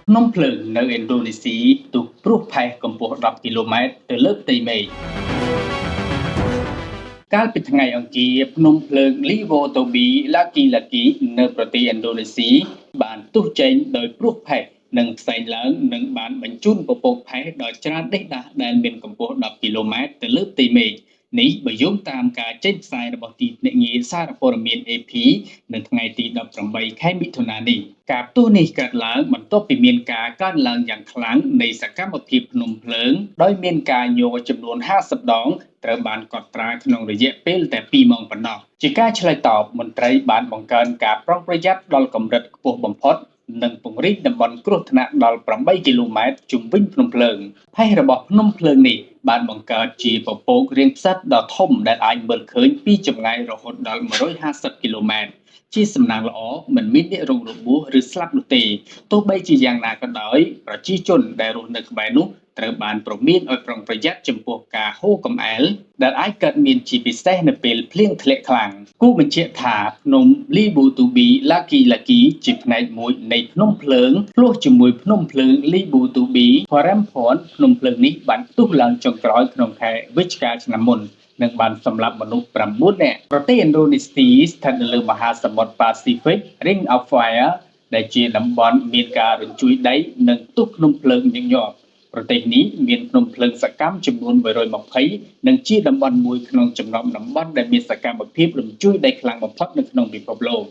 ភ្នំភ្លើងនៅឥណ្ឌូនេស៊ីទូព្រោះផេះកម្ពស់10គីឡូម៉ែត្រទៅលើផ្ទៃមេឃកាលពីថ្ងៃអង្គារភ្នំភ្លើង Livotobi Laki-Laki នៅប្រទេសឥណ្ឌូនេស៊ីបានទុះចេញដោយព្រោះផេះនិងផ្សែងឡើងនិងបានបញ្ជូនពពកផេះដ៏ច្រើនដេះដាស់ដែលមានកម្ពស់10គីឡូម៉ែត្រទៅលើផ្ទៃមេឃនេះបើយោងតាមការចេញផ្សាយរបស់ទីភ្នាក់ងារសារព័ត៌មាន AP នៅថ្ងៃទី18ខែមិថុនានេះការផ្ទុះនេះកើតឡើងបន្ទាប់ពីមានការកើនឡើងយ៉ាងខ្លាំងនៃសកម្មភាពភ្នំភ្លើងដោយមានការញ័រចំនួន50ដងត្រូវបានកត់ត្រាក្នុងរយៈពេលតែ2ម៉ោងប៉ុណ្ណោះជាការឆ្លើយតបមន្ត្រីបានបង្កើនការប្រុងប្រយ័ត្នដល់កម្រិតខ្ពស់បំផុតនិងពង្រីកតំបន់គ្រោះថ្នាក់ដល់8គីឡូម៉ែត្រជុំវិញភ្នំភ្លើងផេះរបស់ភ្នំភ្លើងនេះបានបង្កើតជាពពករាងផ្សិតដ៏ធំដែលអាចមើលឃើញពីចម្ងាយរហូតដល់150គីឡូម៉ែត្រជាសំណាងល្អមិនមានអ្នករងរបួសឬស្លាប់នោះទេទោះបីជាយ៉ាងណាក៏ដោយប្រជាជនដែលរស់នៅក្បែរនោះត្រូវបានព្រមានឲ្យប្រុងប្រយ័ត្នចំពោះការហូរកំអែលដែលអាចកើតមានជាពិសេសនៅពេលភ្លៀងធ្លាក់ខ្លាំងគូបញ្ជាក់ថាភ្នំ Libutubi Laki-Laki ជាផ្នែកមួយនៃភ្នំភ្លើងឆ្លោះជាមួយភ្នំភ្លើង Libutubi Paremphone ភ្នំភ្លើងនេះបានផ្ទុះឡើងចុងក្រោយក្នុងខែវិច្ឆិកាឆ្នាំមុននិងបានសម្លាប់មនុស្ស9នាក់ប្រទេសឥណ្ឌូនេស៊ីស្ថិតនៅលើមហាសមុទ្រ Pacific Ring of Fire ដែលជាតំបន់មានការរញ្ជួយដីនិងផ្ទុះភ្នំភ្លើងញឹកញាប់ប្រទេសនេះមានភ្នំភ្លើងសកម្មចំនួន120និងជាតំបន់មួយក្នុងចំណោមតំបន់ដែលមានសកម្មភាពរញ្ជួយដីខ្លាំងបំផុតនៅក្នុងពិភពលោក